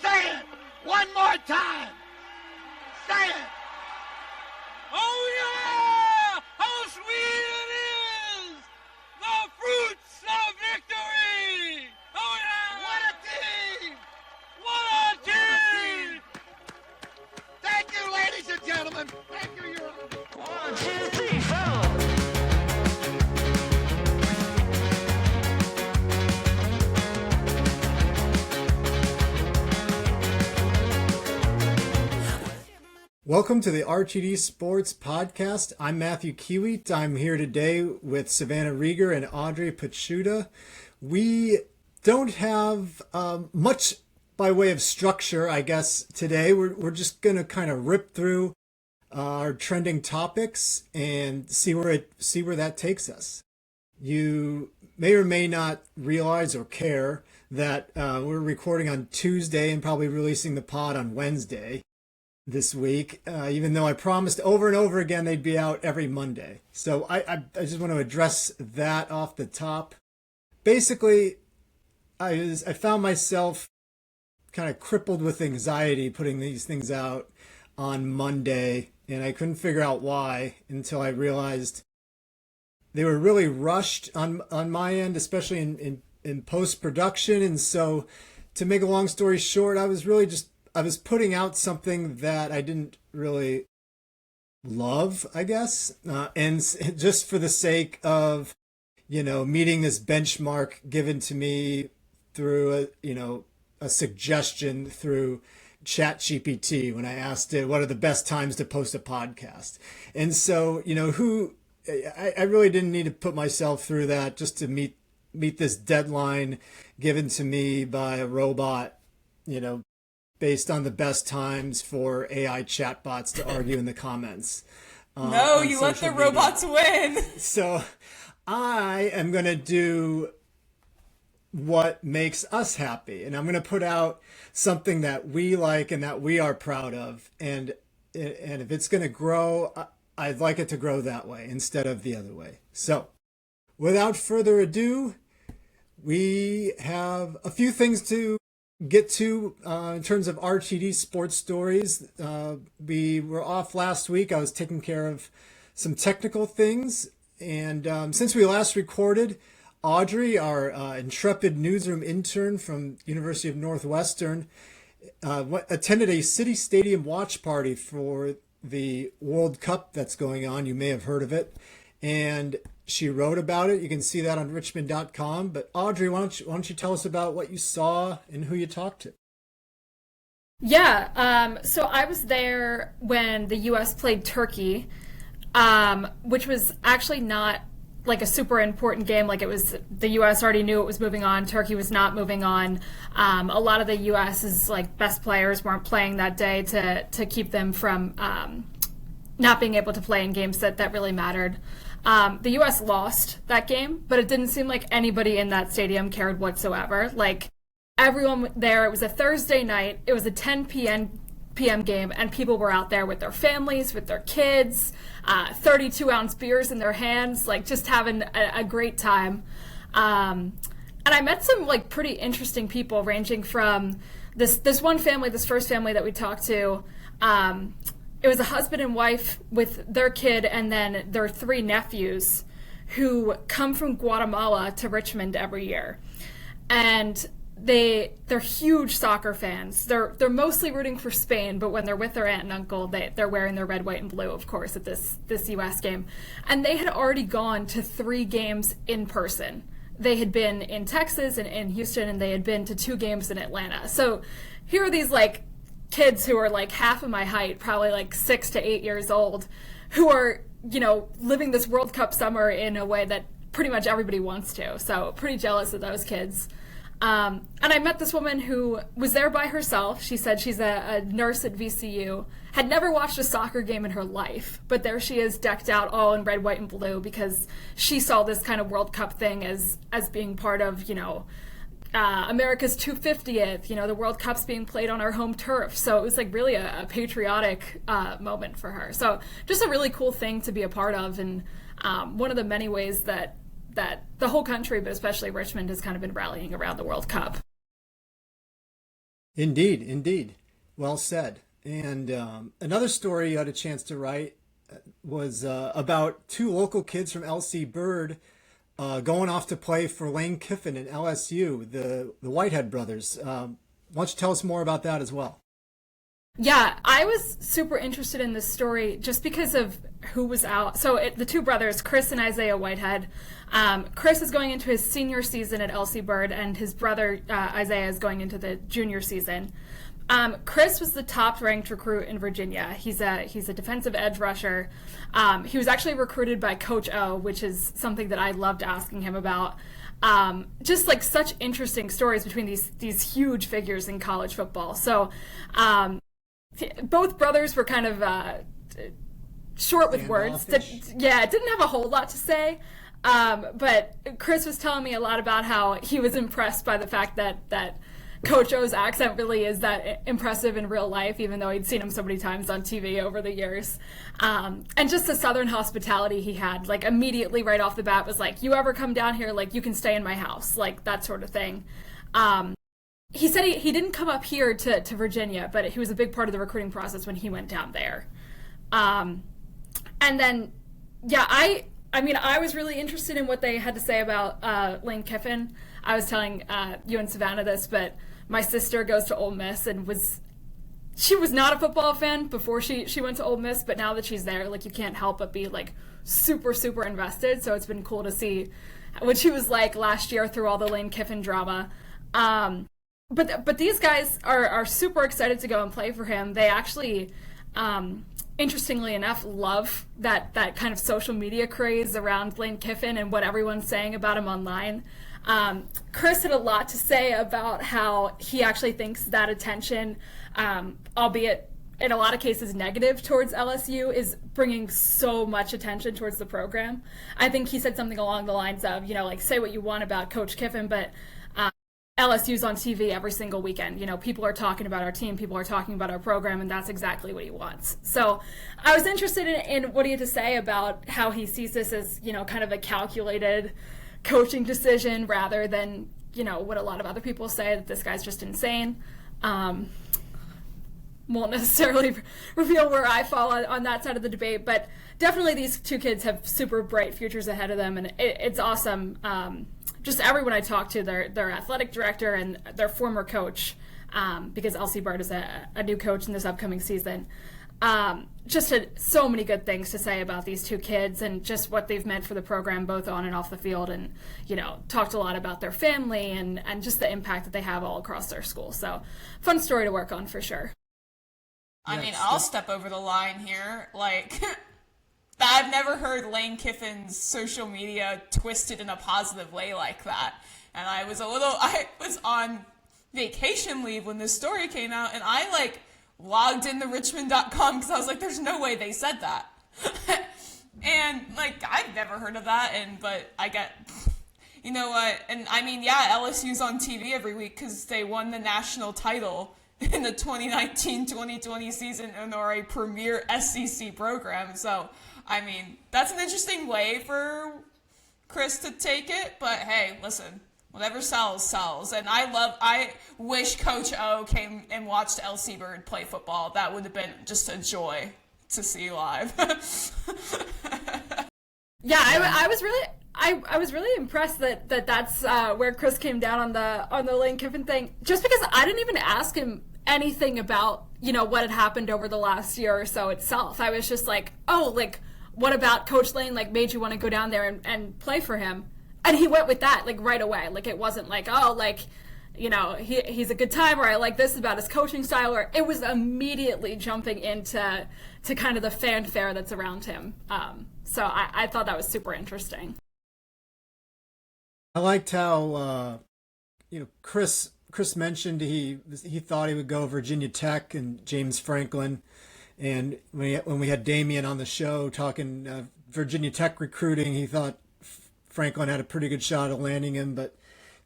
Say it one more time. Say it. Oh yeah! How sweet it is! The fruits of victory! Oh yeah! What a team! What a team! Thank you, ladies and gentlemen. Thank you, Your Honor. 1, 2, 3, 4. Welcome to the RTD Sports Podcast. I'm Matthew Kiewit. I'm here today with Savannah Rieger and Audrey Pachuta. We don't have much by way of structure, I guess, today. We're just going to kind of rip through our trending topics and see where that takes us. You may or may not realize or care that we're recording on Tuesday and probably releasing the pod on Wednesday this week, even though I promised over and over again they'd be out every Monday. So I just want to address that off the top. Basically, I found myself kind of crippled with anxiety putting these things out on Monday, and I couldn't figure out why until I realized they were really rushed on my end, especially in post-production. And so, to make a long story short, I was putting out something that I didn't really love, I guess, and just for the sake of, meeting this benchmark given to me through a suggestion through ChatGPT when I asked it, what are the best times to post a podcast? And so, I really didn't need to put myself through that just to meet this deadline given to me by a robot, based on the best times for AI chatbots to argue in the comments. No, you let the robots win. So I am going to do what makes us happy. And I'm going to put out something that we like and that we are proud of. And if it's going to grow, I'd like it to grow that way instead of the other way. So without further ado, we have a few things to get to in terms of RTD sports stories. We were off last week. I was taking care of some technical things. And since we last recorded, Audrey, our intrepid newsroom intern from University of Northwestern, attended a City Stadium watch party for the World Cup that's going on. You may have heard of it. And she wrote about it. You can see that on richmond.com. But Audrey, why don't you tell us about what you saw and who you talked to? Yeah, so I was there when the U.S. played Turkey, which was actually not like a super important game. Like, it was, the U.S. already knew it was moving on. Turkey was not moving on. A lot of the U.S.'s best players weren't playing that day to keep them from not being able to play in games that really mattered. The U.S. lost that game, but it didn't seem like anybody in that stadium cared whatsoever. Everyone there, it was a Thursday night, it was a 10 p.m. game, and people were out there with their families, with their kids, 32-ounce beers in their hands, just having a great time. And I met some pretty interesting people, ranging from this one family, this first family that we talked to. It was a husband and wife with their kid and then their 3 nephews who come from Guatemala to Richmond every year. And they're huge soccer fans. They're mostly rooting for Spain, but when they're with their aunt and uncle, they're wearing their red, white, and blue, of course, at this U.S. game. And they had already gone to 3 games in person. They had been in Texas and in Houston, and they had been to 2 games in Atlanta. So here are these kids who are half of my height, probably 6 to 8 years old, who are, living this World Cup summer in a way that pretty much everybody wants to. So pretty jealous of those kids. And I met this woman who was there by herself. She said she's a nurse at VCU, had never watched a soccer game in her life, but there she is, decked out all in red, white, and blue, because she saw this kind of World Cup thing as being part of, America's 250th, the World Cup's being played on our home turf. So it was really a patriotic moment for her. So just a really cool thing to be a part of, and one of the many ways that the whole country, but especially Richmond, has kind of been rallying around the World Cup. Indeed, indeed. Well said. And another story you had a chance to write was about two local kids from LC Bird going off to play for Lane Kiffin and LSU, the Whitehead brothers. Why don't you tell us more about that as well? Yeah, I was super interested in this story just because of who was out. So the two brothers, Chris and Isaiah Whitehead. Chris is going into his senior season at LC Bird, and his brother Isaiah is going into the junior season. Chris was the top-ranked recruit in Virginia. He's a defensive edge rusher. He was actually recruited by Coach O, which is something that I loved asking him about. Just like such interesting stories between these huge figures in college football. So both brothers were kind of short with words. Didn't have a whole lot to say. But Chris was telling me a lot about how he was impressed by the fact that Coach O's accent really is that impressive in real life, even though he'd seen him so many times on TV over the years. And just the Southern hospitality he had, like immediately right off the bat was like, you ever come down here, like you can stay in my house, like that sort of thing. He said he didn't come up here to Virginia, but he was a big part of the recruiting process when he went down there. And then, yeah, I was really interested in what they had to say about Lane Kiffin. I was telling you and Savannah this, but my sister goes to Ole Miss and she was not a football fan before she went to Ole Miss, but now that she's there, like you can't help but be like super, super invested. So it's been cool to see what she was like last year through all the Lane Kiffin drama. But these guys are super excited to go and play for him. They actually, interestingly enough, love that kind of social media craze around Lane Kiffin and what everyone's saying about him online. Chris had a lot to say about how he actually thinks that attention, albeit in a lot of cases negative towards LSU, is bringing so much attention towards the program. I think he said something along the lines of, like say what you want about Coach Kiffin, but LSU's on TV every single weekend. People are talking about our team, people are talking about our program, and that's exactly what he wants. So I was interested in what he had to say about how he sees this as, kind of a calculated coaching decision rather than, what a lot of other people say, that this guy's just insane. Won't necessarily reveal where I fall on that side of the debate, but definitely these two kids have super bright futures ahead of them, and it's awesome. Just everyone I talked to, their athletic director and their former coach, because LC Bird is a new coach in this upcoming season, just had so many good things to say about these two kids and just what they've meant for the program, both on and off the field, and talked a lot about their family and just the impact that they have all across their school. So fun story to work on for sure. I mean, I'll step over the line here. Like, I've never heard Lane Kiffin's social media twisted in a positive way like that. And I was on vacation leave when this story came out, and I, logged into richmond.com because I was like, there's no way they said that. And, I've never heard of that, but I get, you know what, and I mean, yeah, LSU's on TV every week because they won the national title in the 2019-2020 season and are a premier SEC program. So, I mean, that's an interesting way for Chris to take it, but hey, listen, whatever sells, sells. And I wish Coach O came and watched LC Bird play football. That would have been just a joy to see live. Yeah, I was really impressed that's where Chris came down on the Lane Kiffin thing, just because I didn't even ask him anything about, what had happened over the last year or so itself. I was just like, what about Coach Lane, made you want to go down there and play for him? And he went with that, right away. It wasn't he's a good time, or I like this about his coaching style, or it was immediately jumping into kind of the fanfare that's around him. So I thought that was super interesting. I liked how, Chris mentioned he thought he would go Virginia Tech and James Franklin. And when we had Damien on the show talking Virginia Tech recruiting, he thought Franklin had a pretty good shot at landing him, but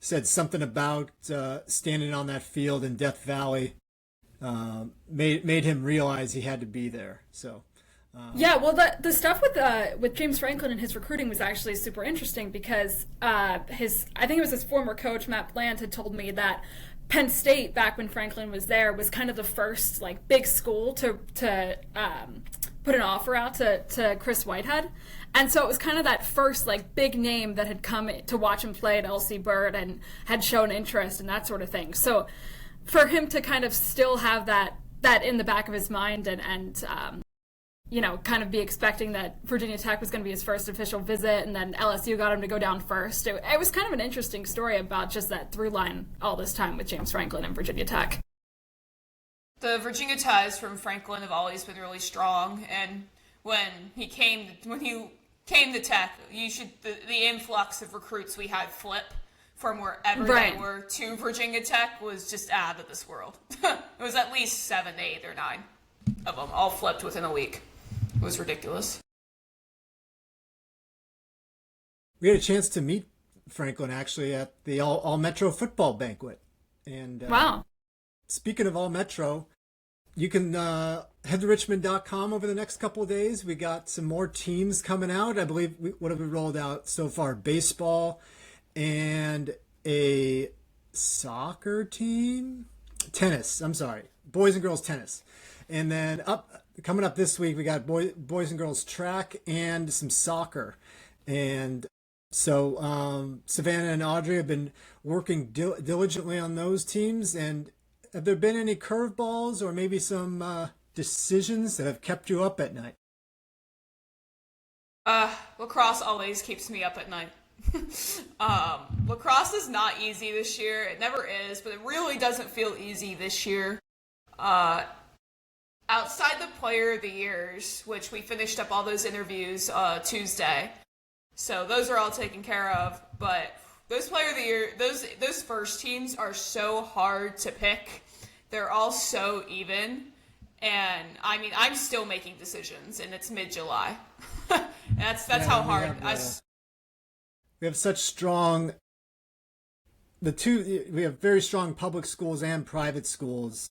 said something about standing on that field in Death Valley made him realize he had to be there. So yeah, well, the stuff with James Franklin and his recruiting was actually super interesting because I think it was his former coach Matt Bland had told me that Penn State, back when Franklin was there, was kind of the first like big school to put an offer out to Chris Whitehead. And so it was kind of that first like big name that had come to watch him play at LC Bird and had shown interest and that sort of thing. So for him to kind of still have that in the back of his mind and kind of be expecting that Virginia Tech was going to be his first official visit, and then LSU got him to go down first. It was kind of an interesting story about just that through line all this time with James Franklin and Virginia Tech. The Virginia ties from Franklin have always been really strong, and when he came to Tech, the influx of recruits we had flip from wherever they were to Virginia Tech was just out of this world. It was at least 7, 8, or 9 of them all flipped within a week. It was ridiculous. We had a chance to meet Franklin actually at the All Metro football banquet. And wow. Speaking of All Metro, you can head to richmond.com over the next couple of days. We got some more teams coming out. I believe what have we rolled out so far? Baseball and a soccer team? Tennis, I'm sorry. Boys and girls tennis. And then coming up this week, we got boys and girls track and some soccer. And so Savannah and Audrey have been working diligently on those teams. And have there been any curveballs or maybe some decisions that have kept you up at night? Lacrosse always keeps me up at night. Lacrosse is not easy this year. It never is, but it really doesn't feel easy this year. Outside the Player of the Years, which we finished up all those interviews Tuesday, so those are all taken care of. But those Player of the Year, those first teams are so hard to pick. They're all so even, and I mean, I'm still making decisions, and it's mid-July. That's how hard. We have such strong. We have very strong public schools and private schools.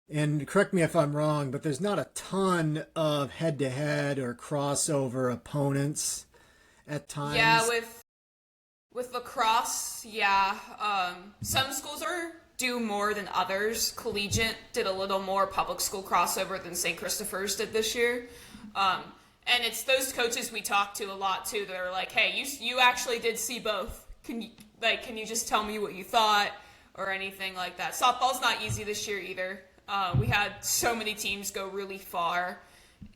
And correct me if I'm wrong, but there's not a ton of head-to-head or crossover opponents at times. Yeah, with lacrosse, yeah. Some schools do more than others. Collegiate did a little more public school crossover than St. Christopher's did this year. And it's those coaches we talk to a lot too that are like, hey, you actually did see both. Can you just tell me what you thought or anything like that? Softball's not easy this year either. We had so many teams go really far.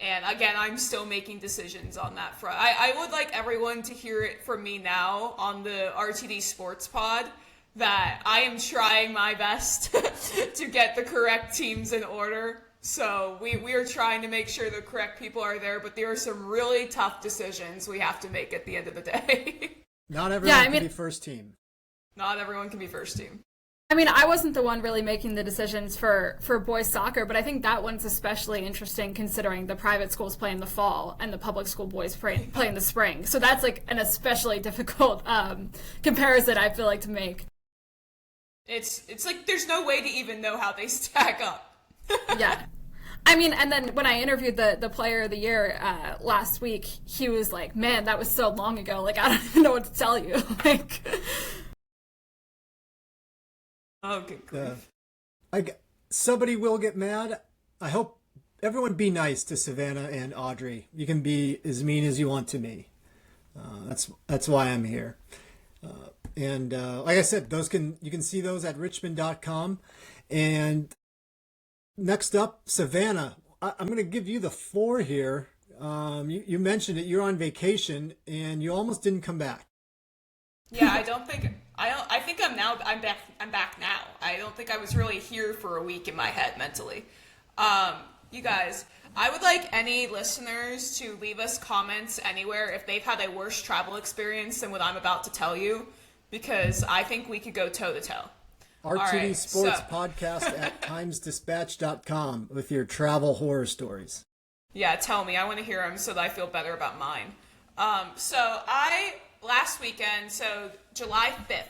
And again, I'm still making decisions on that front. I would like everyone to hear it from me now on the RTD Sports Pod that I am trying my best to get the correct teams in order. So we are trying to make sure the correct people are there, but there are some really tough decisions we have to make at the end of the day. Not everyone can be first team. Not everyone can be first team. I mean, I wasn't the one really making the decisions for boys soccer, but I think that one's especially interesting considering the private schools play in the fall and the public school boys play in the spring. So that's like an especially difficult comparison, I feel like, to make. It's like there's no way to even know how they stack up. Yeah. I mean, and then when I interviewed the Player of the Year last week, he was like, man, that was so long ago. Like, I don't even know what to tell you. Like... Okay, cool. Somebody will get mad. I hope everyone be nice to Savannah and Audrey. You can be as mean as you want to me. That's why I'm here. And like I said, you can see those at richmond.com. And next up, Savannah. I'm going to give you the floor here. You mentioned it. You're on vacation, and you almost didn't come back. Yeah, I think I'm back now. I don't think I was really here for a week in my head mentally. You guys, I would like any listeners to leave us comments anywhere if they've had a worse travel experience than what I'm about to tell you, because I think we could go toe to toe. RTD Sports Podcast at timesdispatch.com with your travel horror stories. Yeah, tell me. I want to hear them so that I feel better about mine. Last weekend, so July 5th,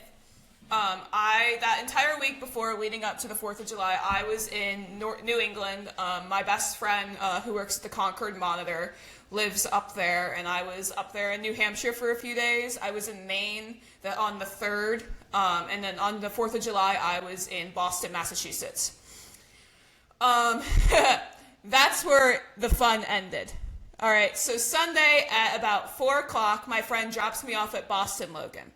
that entire week before leading up to the 4th of July, I was in New England. My best friend who works at the Concord Monitor lives up there, and I was up there in New Hampshire for a few days. I was in Maine on the 3rd, And then on the 4th of July, I was in Boston, Massachusetts. That's where the fun ended. All right, so Sunday at about 4 o'clock, my friend drops me off at Boston Logan.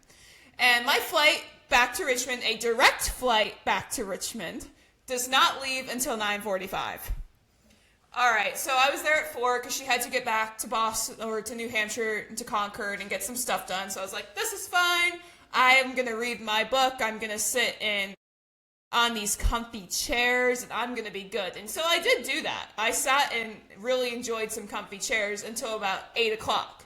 And my flight back to Richmond, a direct flight back to Richmond, does not leave until 9:45. All right, so I was there at 4 because she had to get back to Boston or to New Hampshire, to Concord, and get some stuff done. So I was like, this is fine. I'm going to read my book. I'm going to sit on these comfy chairs, and I'm going to be good. And so I did do that. I sat and really enjoyed some comfy chairs until about 8 o'clock.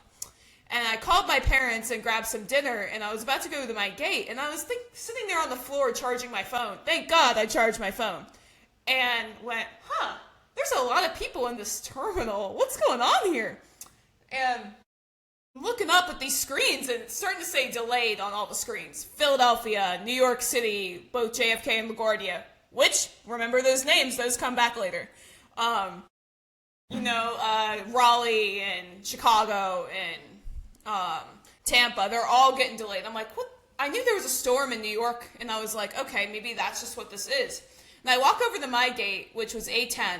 And I called my parents and grabbed some dinner, and I was about to go to my gate, and I was sitting there on the floor charging my phone. Thank God I charged my phone. And went, there's a lot of people in this terminal. What's going on here? And I'm looking up at these screens, and it's starting to say delayed on all the screens. Philadelphia, New York City, both JFK and LaGuardia. Which, remember those names, those come back later. Raleigh and Chicago and Tampa, they're all getting delayed. I'm like, what? I knew there was a storm in New York, and I was like, okay, maybe that's just what this is. And I walk over to my gate, which was A10,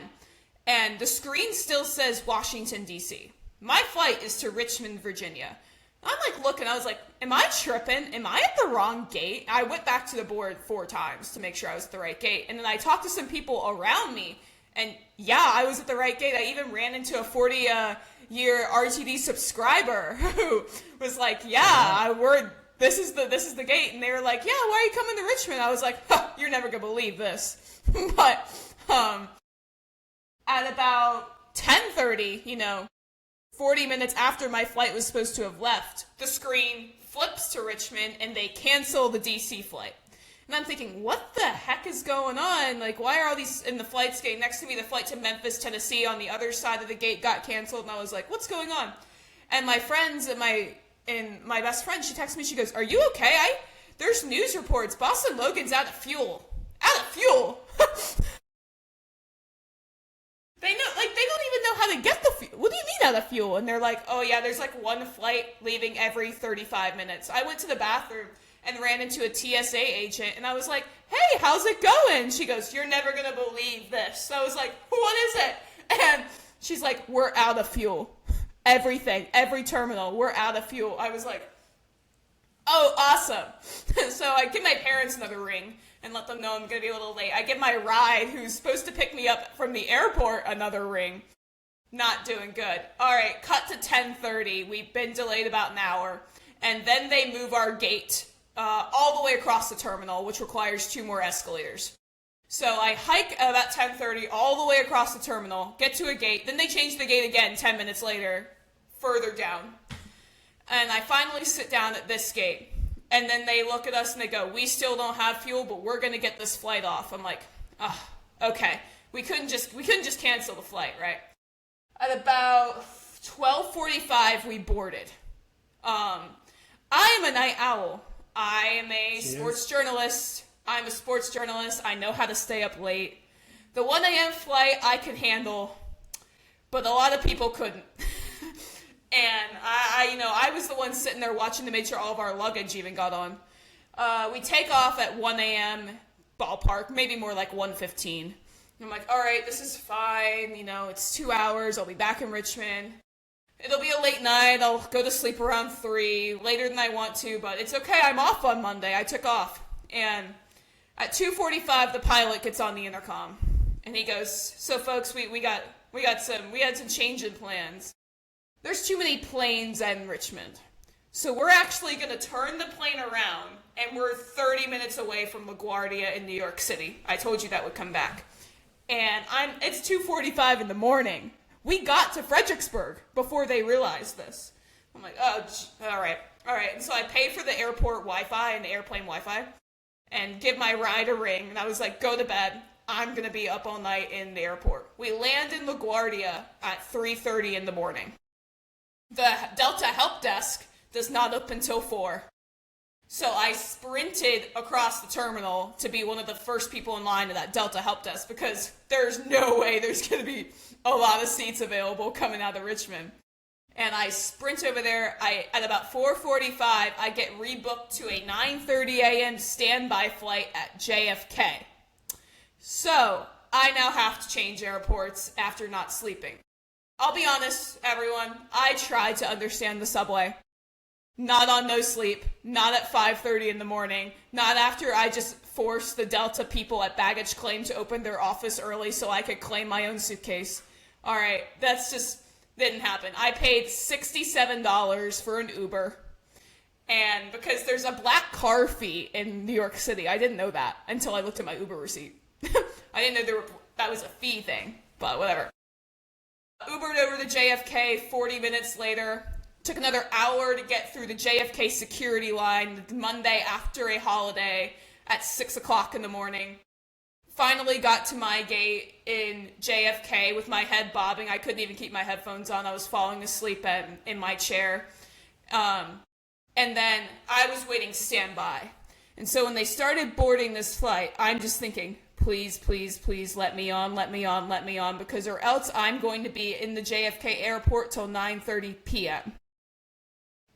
and the screen still says Washington, D.C. My flight is to Richmond, Virginia. I'm like looking, I was like, am I tripping? Am I at the wrong gate? I went back to the board 4 times to make sure I was at the right gate. And then I talked to some people around me, and yeah, I was at the right gate. I even ran into a 40-year RTD subscriber who was like, this is the gate. And they were like, yeah, why are you coming to Richmond? I was like, you're never going to believe this. But at about 10:30, 40 minutes after my flight was supposed to have left, the screen flips to Richmond and they cancel the DC flight. And I'm thinking, what the heck is going on? Like, why are all these in the flights getting next to me? The flight to Memphis, Tennessee on the other side of the gate got canceled. And I was like, what's going on? And my friends and my best friend, she texted me, she goes, are you okay? There's news reports. Boston Logan's out of fuel. Out of fuel? They don't even know how to get the fuel. What do you mean out of fuel? And they're like, oh yeah, there's like one flight leaving every 35 minutes. I went to the bathroom and ran into a TSA agent, and I was like, hey, how's it going? She goes, you're never going to believe this. So I was like, what is it? And she's like, we're out of fuel. Everything, every terminal, we're out of fuel. I was like, oh, awesome. So I give my parents another ring and let them know I'm going to be a little late. I give my ride, who's supposed to pick me up from the airport, another ring. Not doing good. All right, cut to 10:30. We've been delayed about an hour. And then they move our gate all the way across the terminal, which requires 2 more escalators. So I hike about 10:30 all the way across the terminal, get to a gate. Then they change the gate again 10 minutes later, further down. And I finally sit down at this gate. And then they look at us and they go, we still don't have fuel, but we're going to get this flight off. I'm like, okay. We couldn't just cancel the flight, right? At about 12:45, we boarded. I am a night owl. I am a sports journalist. I'm a sports journalist. I know how to stay up late. The 1 a.m. flight I could handle, but a lot of people couldn't. And I was the one sitting there watching to make sure all of our luggage even got on. We take off at 1 a.m. ballpark, maybe more like 1:15. I'm like, all right, this is fine. It's 2 hours. I'll be back in Richmond. It'll be a late night. I'll go to sleep around 3, later than I want to, but it's okay. I'm off on Monday. I took off. And at 2:45, the pilot gets on the intercom. And he goes, so folks, we had some change in plans. There's too many planes in Richmond. So we're actually going to turn the plane around, and we're 30 minutes away from LaGuardia in New York City. I told you that would come back. And it's 2:45 in the morning. We got to Fredericksburg before they realized this. I'm like, oh, all right. And so I paid for the airport Wi-Fi and the airplane Wi-Fi and give my ride a ring. And I was like, go to bed. I'm going to be up all night in the airport. We land in LaGuardia at 3:30 in the morning. The Delta help desk does not open until 4. So I sprinted across the terminal to be one of the first people in line to that Delta help desk because there's no way there's going to be a lot of seats available coming out of Richmond. And I sprint over there. At about 4:45, I get rebooked to a 9:30 a.m. standby flight at JFK. So I now have to change airports after not sleeping. I'll be honest, everyone, I tried to understand the subway. Not on no sleep, not at 5:30 in the morning, not after I just forced the Delta people at baggage claim to open their office early so I could claim my own suitcase. All right, that's just didn't happen. I paid $67 for an Uber. And because there's a black car fee in New York City, I didn't know that until I looked at my Uber receipt. I didn't know that was a fee thing, but whatever. Ubered over to JFK 40 minutes later. Took another hour to get through the JFK security line the Monday after a holiday at 6 o'clock in the morning. Finally got to my gate in JFK with my head bobbing. I couldn't even keep my headphones on. I was falling asleep in my chair. And then I was waiting standby. And so when they started boarding this flight, I'm just thinking, please, please, please let me on, let me on, let me on, because or else I'm going to be in the JFK airport till 9:30 p.m.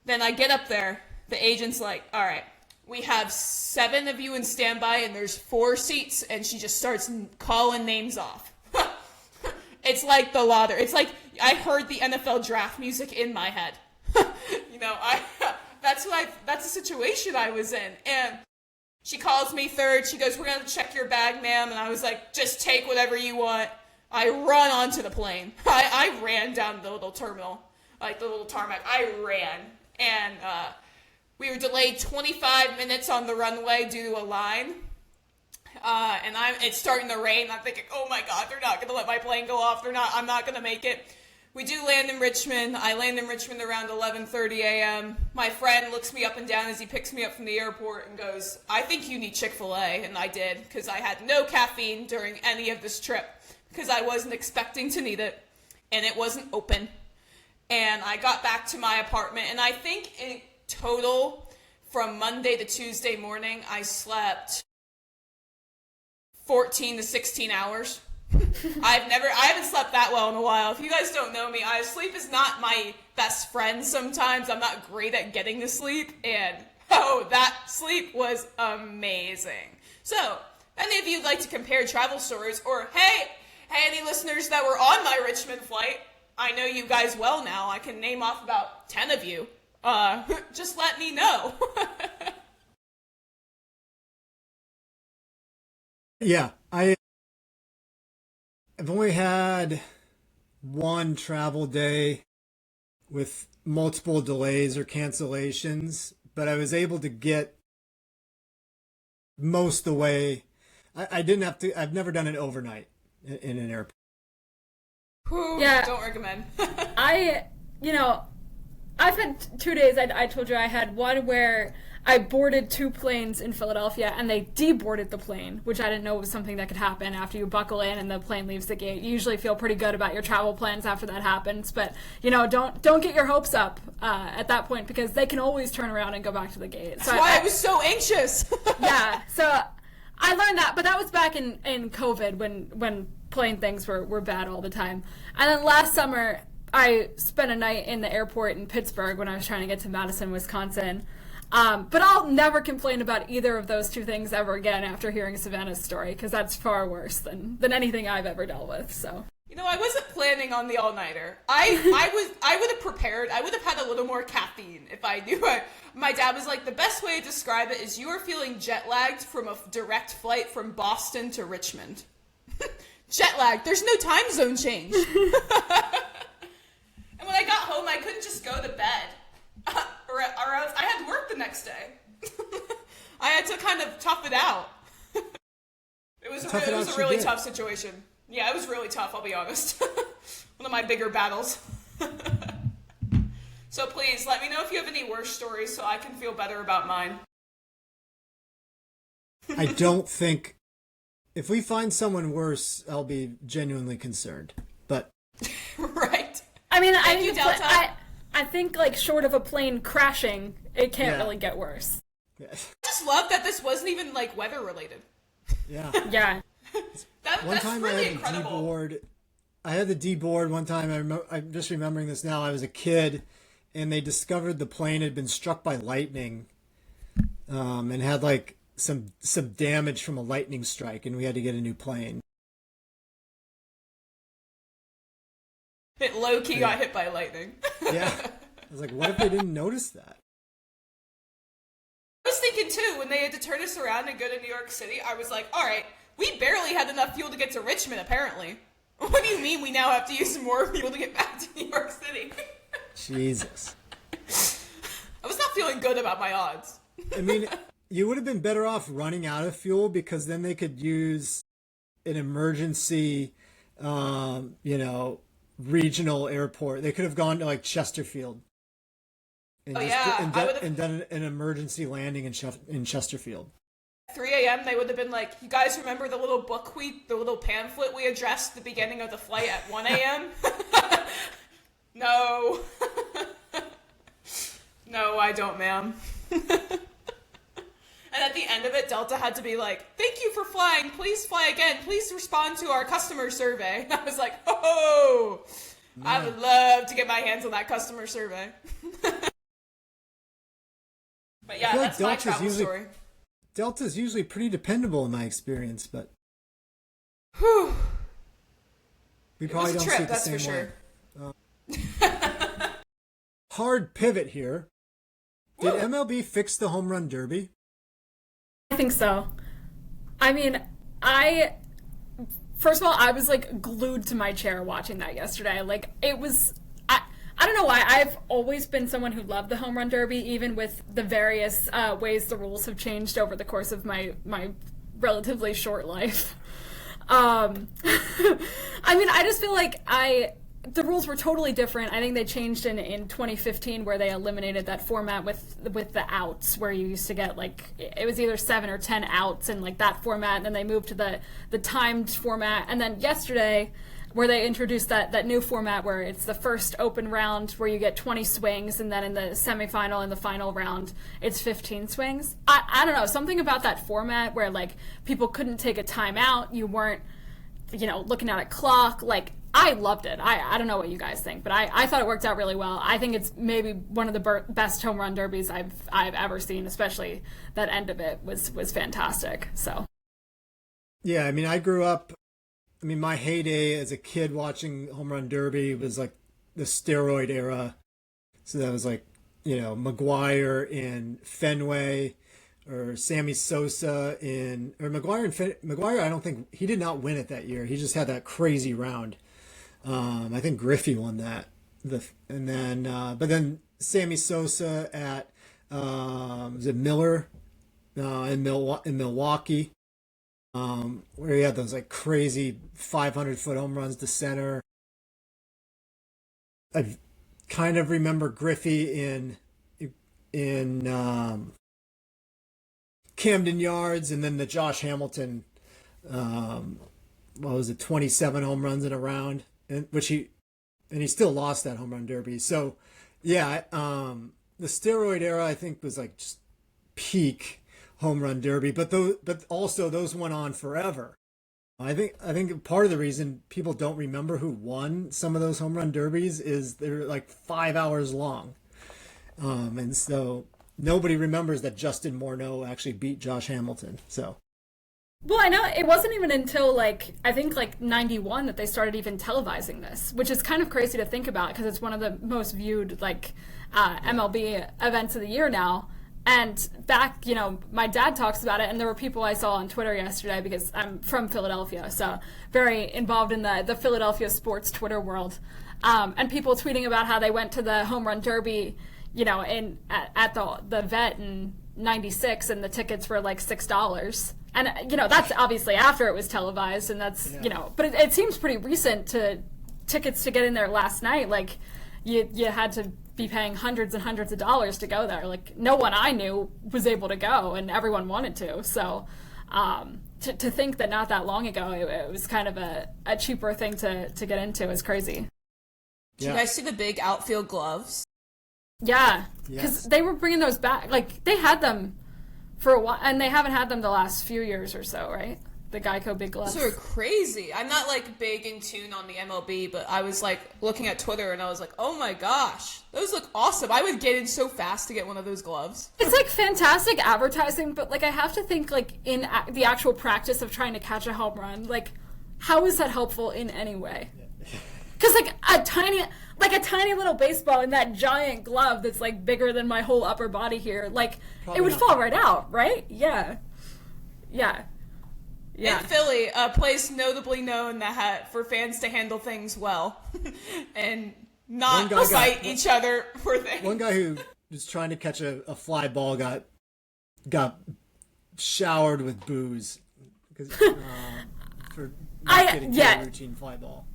Then I get up there. The agent's like, all right, we have 7 of you in standby and there's 4 seats. And she just starts calling names off. It's like the lottery. It's like I heard the NFL draft music in my head. That's the situation I was in. And she calls me third. She goes, we're going to check your bag, ma'am. And I was like, just take whatever you want. I run onto the plane. I ran down the little terminal, like the little tarmac. I ran. And we were delayed 25 minutes on the runway due to a line. And it's starting to rain. I'm thinking, oh my God, they're not going to let my plane go off. I'm not going to make it. We do land in Richmond. I land in Richmond around 11:30 a.m. My friend looks me up and down as he picks me up from the airport and goes, I think you need Chick-fil-A. And I did, because I had no caffeine during any of this trip, because I wasn't expecting to need it. And it wasn't open. And I got back to my apartment, and I think in total, from Monday to Tuesday morning, I slept 14 to 16 hours. I haven't slept that well in a while. If you guys don't know me, sleep is not my best friend sometimes. I'm not great at getting to sleep, and that sleep was amazing. So, any of you would like to compare travel stories, or hey, any listeners that were on my Richmond flight, I know you guys well now. I can name off about 10 of you. Just let me know. Yeah, I've only had one travel day with multiple delays or cancellations, but I was able to get most of the way. I didn't have to. I've never done it overnight in an airport. Yeah. Don't recommend. I've had 2 days. I told you I had one where I boarded 2 planes in Philadelphia and they deboarded the plane, which I didn't know was something that could happen after you buckle in and the plane leaves the gate. You usually feel pretty good about your travel plans after that happens, but don't get your hopes up at that point, because they can always turn around and go back to the gate. That's why I was so anxious. Yeah, so I learned that, but that was back in COVID when plane things were bad all the time. And then last summer, I spent a night in the airport in Pittsburgh when I was trying to get to Madison, Wisconsin. But I'll never complain about either of those 2 things ever again after hearing Savannah's story, because that's far worse than anything I've ever dealt with. So I wasn't planning on the all-nighter. I would have prepared. I would have had a little more caffeine if I knew it. My dad was like, the best way to describe it is you are feeling jet-lagged from a direct flight from Boston to Richmond. Jet-lagged. There's no time zone change. And when I got home, I couldn't just go to bed. Or else I had work the next day. I had to kind of tough it out. It was a really tough situation. Yeah, it was really tough, I'll be honest. One of my bigger battles. So please, let me know if you have any worse stories so I can feel better about mine. I don't think... If we find someone worse, I'll be genuinely concerned. But... Right. I mean, I think, like, short of a plane crashing, it can't really get worse. Yeah. I just love that this wasn't even, like, weather-related. Yeah. Yeah. One That's time really I had incredible. to deboard I had the D board one time. I'm just remembering this now. I was a kid, and they discovered the plane had been struck by lightning, and had like some damage from a lightning strike, and we had to get a new plane. It low-key got hit by lightning. Yeah. I was like, what if they didn't notice that? I was thinking too, when they had to turn us around and go to New York City, I was like, all right, we barely had enough fuel to get to Richmond, apparently. What do you mean we now have to use more fuel to get back to New York City? Jesus. I was not feeling good about my odds. I mean, you would have been better off running out of fuel, because then they could use an emergency, regional airport. They could have gone to like Chesterfield and done an emergency landing in Chesterfield. 3 a.m. they would have been like, you guys remember the little the little pamphlet we addressed at the beginning of the flight at 1 a.m.? No. No, I don't, ma'am. And at the end of it, Delta had to be like, thank you for flying. Please fly again. Please respond to our customer survey. I was like, oh, I would love to get my hands on that customer survey. But yeah, that's my travel story. Delta's usually pretty dependable in my experience, but Whew. we probably don't see it the same way. Hard pivot here. Did MLB fix the home run derby? I think so. I mean, first of all, I was like glued to my chair watching that yesterday. Like, it was, I don't know why. I've always been someone who loved the home run derby, even with the various ways the rules have changed over the course of my relatively short life. I mean, I just feel like the rules were totally different. I think they changed in 2015, where they eliminated that format with the outs, where you used to get like, it was either 7 or 10 outs in like that format, and then they moved to the timed format. And then yesterday, where they introduced that new format where it's the first open round where you get 20 swings, and then in the semifinal and the final round it's 15 swings. I don't know, something about that format where like people couldn't take a timeout, you weren't looking at a clock. Like, I loved it. I don't know what you guys think, but I thought it worked out really well. I think it's maybe one of the best home run derbies I've ever seen, especially that end of it was fantastic. So yeah, I mean, my heyday as a kid watching home run derby was like the steroid era. So that was like, McGuire in Fenway, or Sammy Sosa McGuire, I don't think, he did not win it that year. He just had that crazy round. I think Griffey won that. But then Sammy Sosa at, was it Miller, in Milwaukee, where he had those like crazy 500-foot home runs to center. I kind of remember Griffey in Camden Yards, and then the Josh Hamilton, 27 home runs in a round, and he still lost that home run derby. So yeah, the steroid era I think was like just peak home run derby, but also those went on forever. I think part of the reason people don't remember who won some of those home run derbies is they're like 5 hours long, and so nobody remembers that Justin Morneau actually beat Josh Hamilton. So, well, I know it wasn't even until I think 91 that they started even televising this, which is kind of crazy to think about because it's one of the most viewed MLB events of the year now. And back, my dad talks about it, and there were people I saw on Twitter yesterday, because I'm from Philadelphia, so very involved in the Philadelphia sports Twitter world, and people tweeting about how they went to the home run derby, at the Vet in '96, and the tickets were like $6. And that's obviously after it was televised, and that's but it seems pretty recent to tickets to get in there last night. Like you had to be paying hundreds and hundreds of dollars to go there. Like, no one I knew was able to go, and everyone wanted to. So to think that not that long ago it was kind of a cheaper thing to get into is crazy. Did you guys see the big outfield gloves? Yeah, because they were bringing those back. Like, they had them for a while, and they haven't had them the last few years or so, right? Geico big gloves. Those are crazy. I'm not like big in tune on the MLB, but I was like looking at Twitter and I was like, oh my gosh, those look awesome. I would get in so fast to get one of those gloves. It's like fantastic advertising, but like I have to think like in the actual practice of trying to catch a home run, like how is that helpful in any way? Because like a tiny little baseball in that giant glove that's like bigger than my whole upper body here, like Probably it would not. fall right out, right? Yeah. In Philly, a place notably known for fans to handle things well and not fight each other for things. One guy who was trying to catch a fly ball got showered with booze because for not getting to a routine fly ball.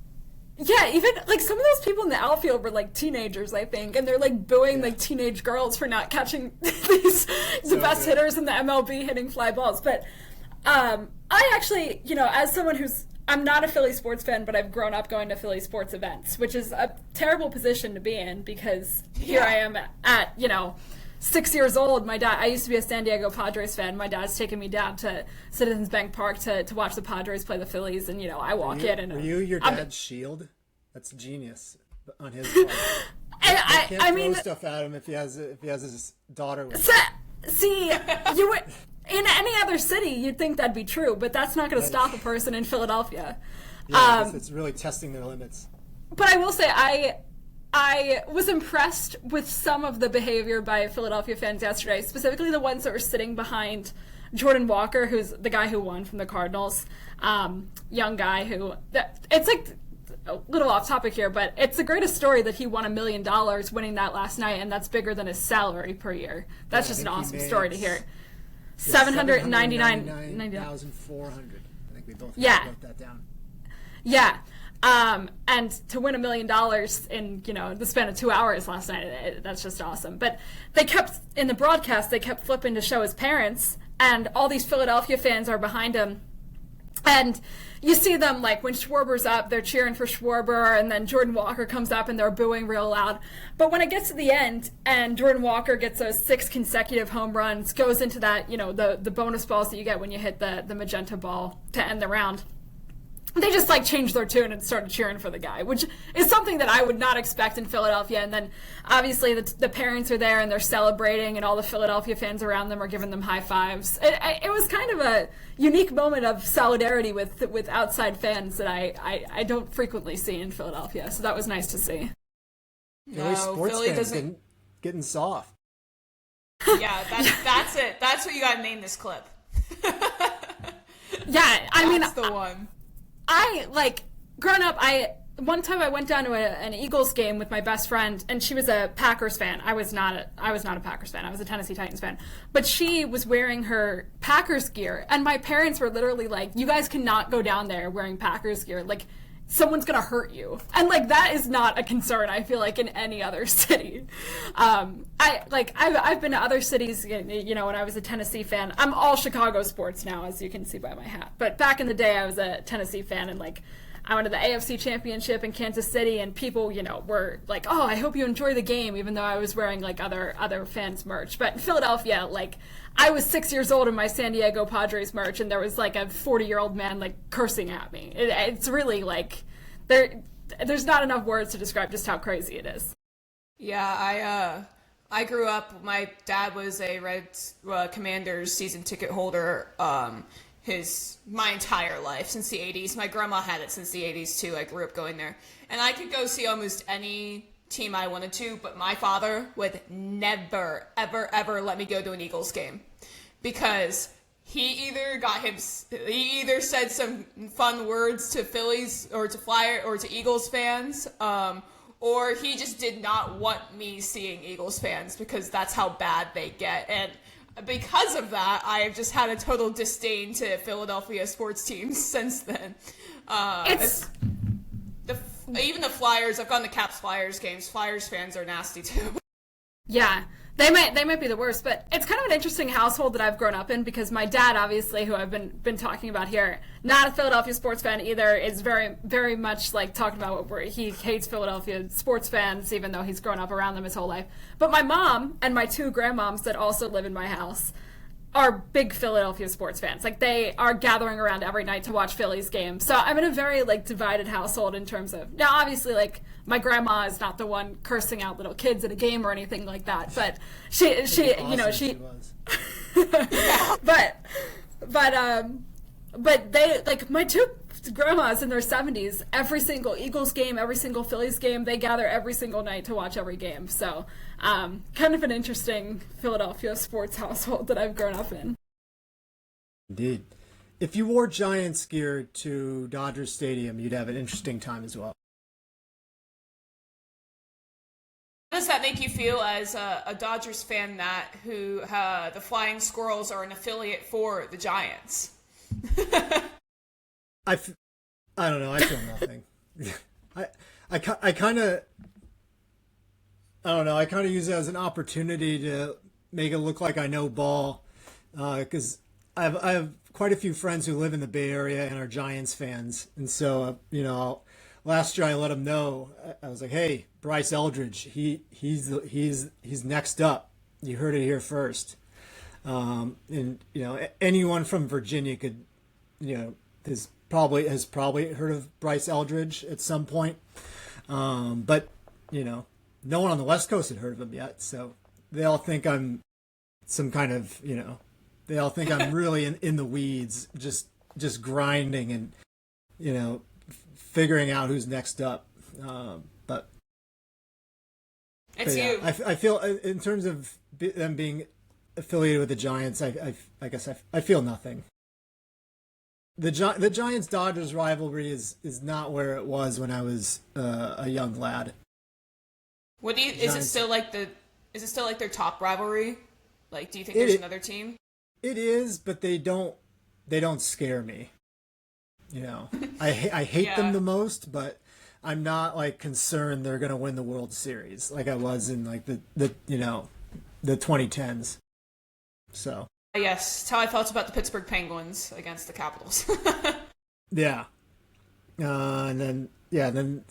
Yeah, even like some of those people in the outfield were like teenagers, I think, and they're like booing like teenage girls for not catching the best hitters in the MLB hitting fly balls. But I actually, as someone I'm not a Philly sports fan, but I've grown up going to Philly sports events, which is a terrible position to be in because here I am at 6 years old. I used to be a San Diego Padres fan. My dad's taken me down to Citizens Bank Park to watch the Padres play the Phillies, and I walk in and were you your dad's shield? That's genius on his part. I mean, throw stuff at him if he has his daughter with him. See, you would in any other city you'd think that'd be true, but that's not going to stop a person in Philadelphia. Yeah, it's really testing their limits. But I will say I was impressed with some of the behavior by Philadelphia fans yesterday, specifically the ones that were sitting behind Jordan Walker, who's the guy who won from the Cardinals, young guy who, it's like a little off topic here, but it's the greatest story that he won $1 million winning that last night, and that's bigger than his salary per year. That's just an awesome story to hear. 799,400. I think we both wrote that down. Yeah. And to win $1 million in, the span of 2 hours last night, that's just awesome. But in the broadcast, they kept flipping to show his parents, and all these Philadelphia fans are behind him. And you see them, like, when Schwarber's up, they're cheering for Schwarber, and then Jordan Walker comes up and they're booing real loud. But when it gets to the end, and Jordan Walker gets those 6 consecutive home runs, goes into that, the bonus balls that you get when you hit the magenta ball to end the round, they just changed their tune and started cheering for the guy, which is something that I would not expect in Philadelphia. And then obviously the parents are there and they're celebrating, and all the Philadelphia fans around them are giving them high fives. It was kind of a unique moment of solidarity with outside fans that I don't frequently see in Philadelphia. So that was nice to see. Philly sports fans getting soft. Yeah, that's it. That's what you got to name this clip. Yeah, that's the one. Growing up, one time I went down to an Eagles game with my best friend, and she was a Packers fan. I was not a Packers fan. I was a Tennessee Titans fan. But she was wearing her Packers gear, and my parents were literally like, "You guys cannot go down there wearing Packers gear. Like, someone's gonna hurt you." And that is not a concern, I feel like, in any other city. I've been to other cities, when I was a Tennessee fan. I'm all Chicago sports now, as you can see by my hat. But back in the day, I was a Tennessee fan, and I went to the AFC Championship in Kansas City, and people, were like, "Oh, I hope you enjoy the game," even though I was wearing other fans' merch. But in Philadelphia, I was 6 years old in my San Diego Padres merch, and there was a 40-year-old man cursing at me. It's really there's not enough words to describe just how crazy it is. Yeah, I grew up. My dad was a Reds Commanders season ticket holder. My entire life since the 80s. My grandma had it since the 80s too. I grew up going there, and I could go see almost any team I wanted to, but my father would never, ever, ever let me go to an Eagles game because he either said some fun words to Phillies or to Flyer or to Eagles fans, or he just did not want me seeing Eagles fans because that's how bad they get. And because of that, I have just had a total disdain to Philadelphia sports teams since then. Even the Flyers, I've gone to Caps Flyers games. Flyers fans are nasty too. Yeah, they might be the worst, but it's kind of an interesting household that I've grown up in because my dad, obviously, who I've been talking about here, not a Philadelphia sports fan either, is very, very much talking about where he hates Philadelphia sports fans, even though he's grown up around them his whole life. But my mom and my 2 grandmoms that also live in my house are big Philadelphia sports fans. Like, they are gathering around every night to watch Phillies games. So I'm in a very, like, divided household in terms of, now obviously, like, my grandma is not the one cursing out little kids at a game or anything like that, but she Awesome, you know, she was. but they, like, my two grandmas in their 70s, every single Eagles game, every single Phillies game, they gather every single night to watch every game. So kind of an interesting Philadelphia sports household that I've grown up in. Indeed. If you wore Giants gear to Dodger Stadium, you'd have an interesting time as well. How does that make you feel as a Dodgers fan, Matt, who the Flying Squirrels are an affiliate for the Giants? I don't know. I feel nothing. I kind of, I don't know. I kind of use it as an opportunity to make it look like I know ball, because I have quite a few friends who live in the Bay Area and are Giants fans, and so last year I let them know. I was like, "Hey, Bryce Eldridge, he's next up. You heard it here first." And anyone from Virginia could, has probably heard of Bryce Eldridge at some point, but no one on the West Coast had heard of him yet. So they all think I'm some kind of they all think I'm really in the weeds, just grinding and figuring out who's next up. But It's yeah, you. I feel in terms of them being affiliated with the Giants, I guess I feel nothing. The Giants Dodgers rivalry is not where it was when I was a young lad. What do you? Is it still like their top rivalry? Like, do you think there's another team? It is, but they don't scare me. I hate them the most, but I'm not like concerned they're gonna win the World Series like I was in like the 2010s. So. Yes, it's how I felt about the Pittsburgh Penguins against the Capitals. Yeah. And then then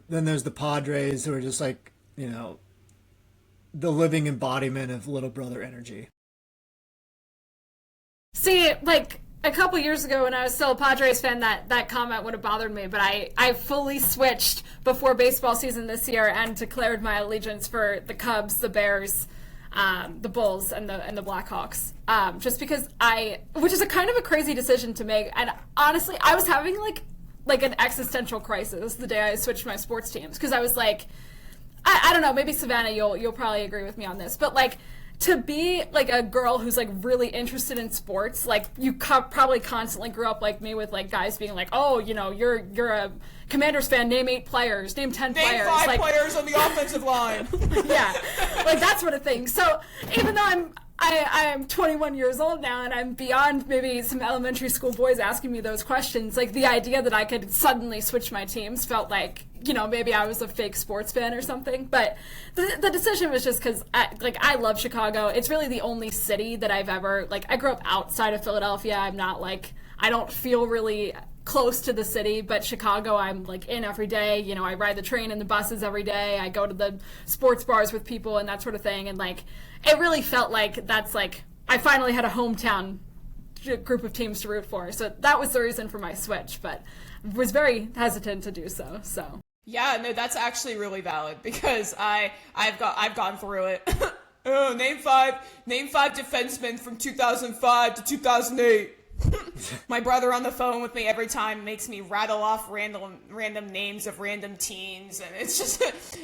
there's the Padres, who are just like, the living embodiment of little brother energy. See, like, a couple years ago when I was still a Padres fan, that comment would have bothered me, but I fully switched before baseball season this year and declared my allegiance for the Cubs, the Bears, the Bulls, and the Blackhawks. Just because which is a kind of a crazy decision to make, and honestly, I was having like an existential crisis the day I switched my sports teams, because I was like, I don't know, maybe Savannah, you'll probably agree with me on this, but like, to be like a girl who's like really interested in sports, like you probably constantly grew up like me with like guys being like, oh, you're a Commanders fan, name 8 players, name 10 players. Name 5 players on the offensive line. Yeah, like that sort of thing. So even though I am 21 years old now, and I'm beyond maybe some elementary school boys asking me those questions, like the idea that I could suddenly switch my teams felt like, maybe I was a fake sports fan or something. But the decision was just because I love Chicago. It's really the only city that I've ever, I grew up outside of Philadelphia. I'm not I don't feel really close to the city, but Chicago I'm in every day. I ride the train and the buses every day. I go to the sports bars with people and that sort of thing. And it really felt like that's I finally had a hometown group of teams to root for. So that was the reason for my switch, but was very hesitant to do so. Yeah, no, that's actually really valid, because I've gone through it. Oh, name five defensemen from 2005 to 2008. My brother on the phone with me every time makes me rattle off random names of random teams, and it's just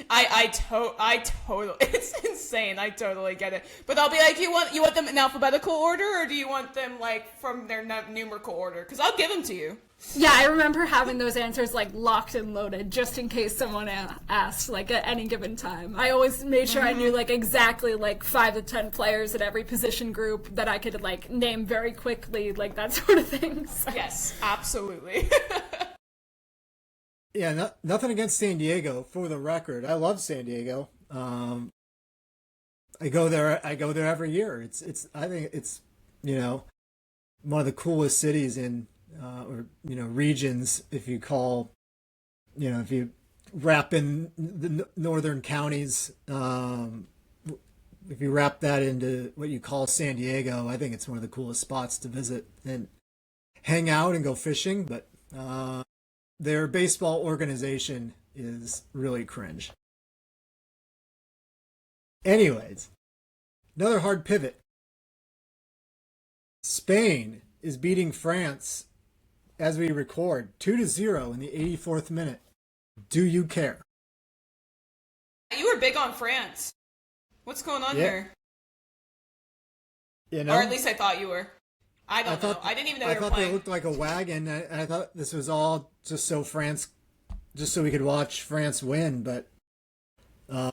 I totally it's insane. I totally get it. But I'll be like, you want them in alphabetical order, or do you want them from their numerical order? Because I'll give them to you. Yeah, I remember having those answers locked and loaded just in case someone asked at any given time. I always made sure I knew exactly 5 to 10 players at every position group that I could name very quickly, that sort of thing. So. Yes, absolutely. Yeah, nothing against San Diego, for the record. I love San Diego. I go there every year. I think it's one of the coolest cities in or regions, if you call, if you wrap in the northern counties, if you wrap that into what you call San Diego, I think it's one of the coolest spots to visit and hang out and go fishing. But their baseball organization is really cringe. Anyways, another hard pivot. Spain is beating France as we record 2-0 in the 84th minute. Do you care? You were big on France. What's going on here? You know, or at least I thought you were. I don't know. I didn't even know you were playing. I thought they looked like a wagon, and I thought this was all just so we could watch France win. But I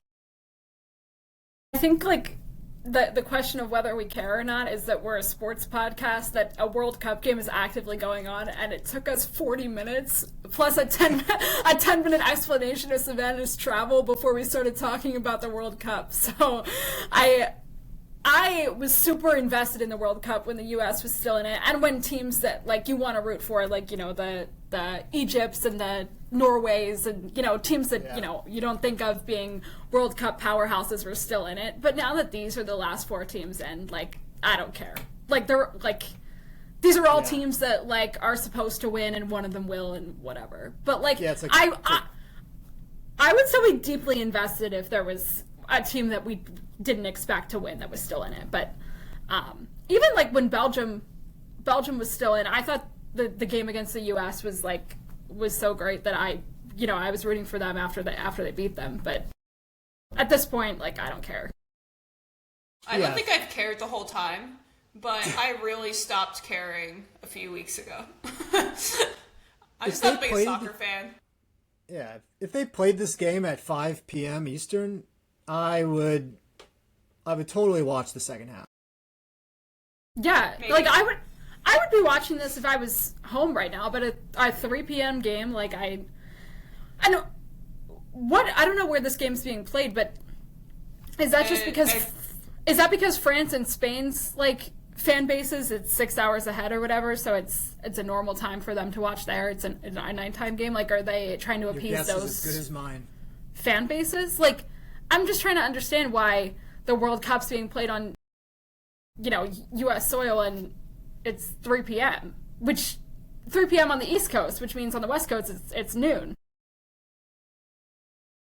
think like the question of whether we care or not is that we're a sports podcast, that a World Cup game is actively going on, and it took us 40 minutes plus a 10-minute explanation of Savannah's travel before we started talking about the World Cup. So I was super invested in the World Cup when the U.S. was still in it, and when teams that like you want to root for, like, you know, the Egypts and the Norways and, you know, teams that, you know, you don't think of being World Cup powerhouses were still in it. But now that these are the last 4 teams in, like, I don't care. Like, they're like, these are all teams that like are supposed to win, and one of them will, and whatever. But like, I would still be deeply invested if there was a team that we didn't expect to win that was still in it. But even like when Belgium was still in, I thought the game against the U.S. was so great that I was rooting for them after they beat them. But at this point, like, I don't care. I don't think I've cared the whole time, but I really stopped caring a few weeks ago. I'm just not the biggest soccer fan. Yeah, if they played this game at 5 p.m. Eastern, I would totally watch the second half. Yeah, maybe. Like I would be watching this if I was home right now, but a 3 p.m. game, like I don't know where this game's being played, but is that just because France and Spain's like fan bases, it's 6 hours ahead or whatever, so it's a normal time for them to watch there. It's a nighttime game. Like, are they trying to appease those as good as mine fan bases? Like, I'm just trying to understand why the World Cup's being played on, you know, U.S. soil, and it's 3 p.m., which 3 p.m. on the East Coast, which means on the West Coast it's noon.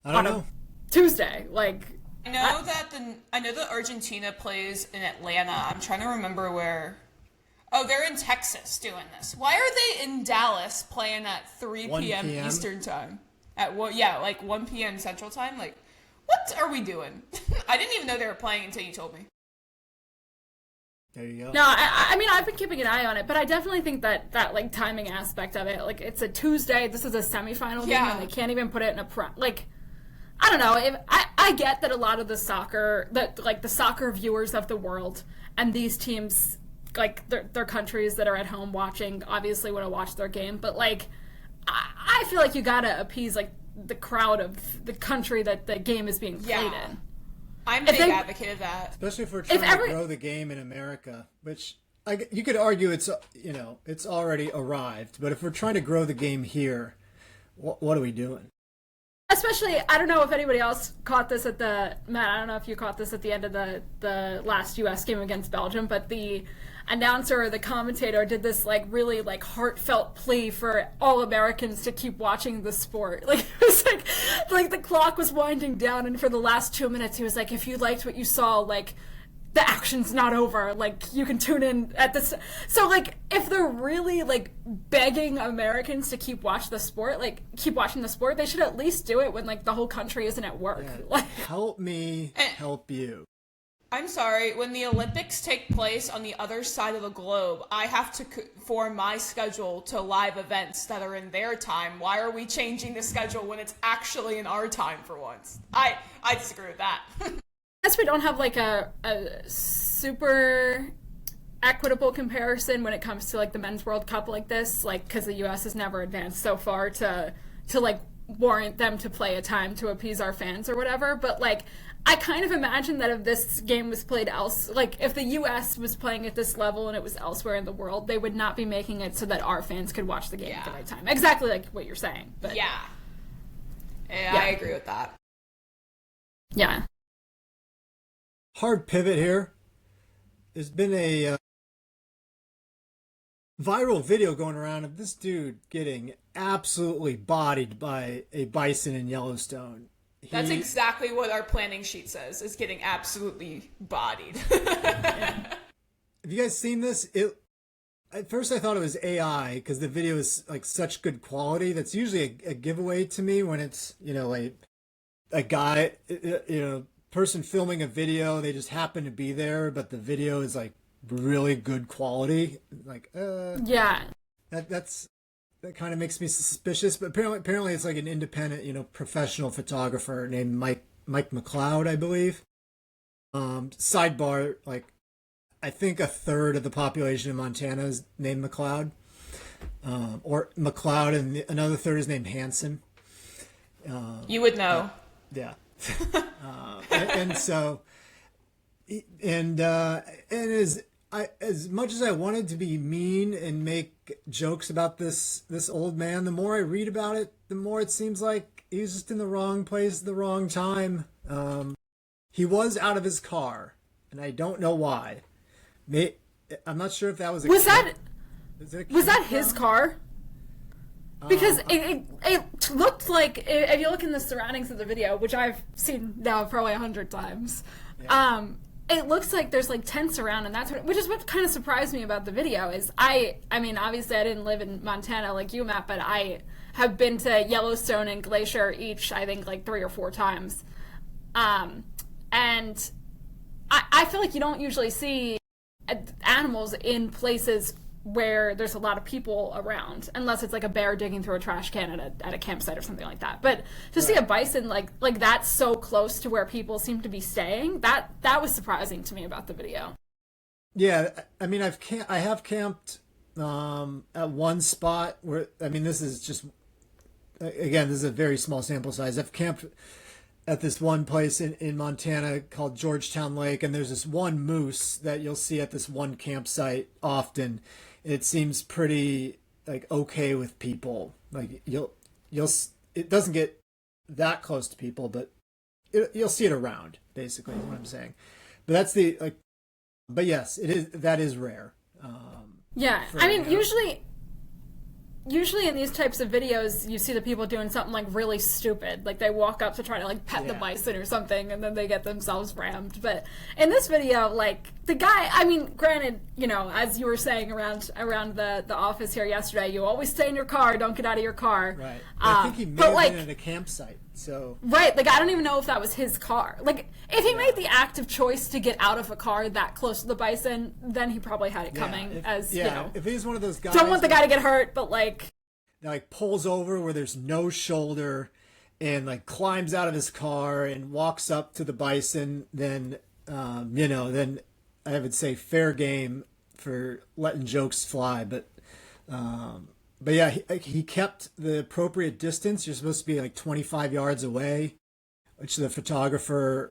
I don't know. Tuesday, like. I know that Argentina plays in Atlanta. I'm trying to remember where. Oh, they're in Texas doing this. Why are they in Dallas playing at 3 p.m. Eastern time? At what? Yeah, like 1 p.m. Central time. Like, what are we doing? I didn't even know they were playing until you told me. There you go. No, I mean, I've been keeping an eye on it, but I definitely think that like timing aspect of it, like, it's a Tuesday. This is a semifinal game, and they can't even put it in a like. I don't know. I get that a lot of the soccer viewers of the world and these teams, like their countries that are at home watching, obviously want to watch their game. But like, I feel like you gotta appease like the crowd of the country that the game is being played in. I'm a big advocate of that, especially if we're trying to grow the game in America, which you could argue it's already arrived. But if we're trying to grow the game here, what are we doing? Especially, I don't know if anybody else caught this Matt, I don't know if you caught this at the end of the last U.S. game against Belgium, but the announcer or the commentator did this like really like heartfelt plea for all Americans to keep watching the sport. Like, it was like the clock was winding down, and for the last 2 minutes he was like, if you liked what you saw, like, the action's not over, like, you can tune in at this. So like, if they're really like begging Americans to keep watching the sport, they should at least do it when like the whole country isn't at work. Yeah. Like, help me help you. I'm sorry, when the Olympics take place on the other side of the globe, I have to conform my schedule to live events that are in their time. Why are we changing the schedule when it's actually in our time for once? I disagree with that. I guess we don't have like a super equitable comparison when it comes to like the Men's World Cup like this, like, because the U.S. has never advanced so far to like warrant them to play a time to appease our fans or whatever. But like, I kind of imagine that if this game was played like if the U.S. was playing at this level and it was elsewhere in the world, they would not be making it so that our fans could watch the game at the right time. Exactly like what you're saying. But yeah, I agree with that. Yeah. hard pivot here. There's been a viral video going around of this dude getting absolutely bodied by a bison in Yellowstone. That's exactly what our planning sheet says, is getting absolutely bodied. Have you guys seen this? At first I thought it was AI because the video is like such good quality. That's usually a giveaway to me when it's, a guy, person filming a video. They just happen to be there, but the video is like really good quality. Like, Yeah. That kind of makes me suspicious, but apparently it's like an independent, professional photographer named Mike McLeod, I believe. Sidebar, like, I think a third of the population in Montana is named McLeod, or McLeod, and another third is named Hanson. You would know. Yeah. And so, as much as I wanted to be mean and make jokes about this old man, the more I read about it, the more it seems like he was just in the wrong place at the wrong time. He was out of his car, and I don't know why. I'm not sure if that was was that his car? Because it looked like, if you look in the surroundings of the video, which I've seen now probably 100 times, Yeah. It looks like there's like tents around, and which is what kind of surprised me about the video. Is I mean, obviously I didn't live in Montana like you, Matt, but I have been to Yellowstone and Glacier each, I think, like 3 or 4 times, and I feel like you don't usually see animals in places where there's a lot of people around, unless it's like a bear digging through a trash can at a campsite or something like that. But to see a bison like that so close to where people seem to be staying, that was surprising to me about the video. Yeah, I mean, I have camped at one spot where, I mean, this is just, again, this is a very small sample size. I've camped at this one place in Montana called Georgetown Lake, and there's this one moose that you'll see at this one campsite often. It seems pretty like okay with people. Like it doesn't get that close to people, but you'll see it around, basically is what I'm saying. But that's but yes, that is rare. Yeah, I mean, usually in these types of videos, you see the people doing something like really stupid, like they walk up to try to like pet the bison or something, and then they get themselves rammed. But in this video, like the guy, I mean, granted, as you were saying around the office here yesterday, you always stay in your car, don't get out of your car. Right. I think he made it in a campsite. So right, like I don't even know if that was his car. Like if he made the active choice to get out of a car that close to the bison, then he probably had it coming. If he's one of those guys, don't want the guy to get hurt, but like pulls over where there's no shoulder and like climbs out of his car and walks up to the bison, then then I would say fair game for letting jokes fly. But yeah, he kept the appropriate distance. You're supposed to be like 25 yards away, which the photographer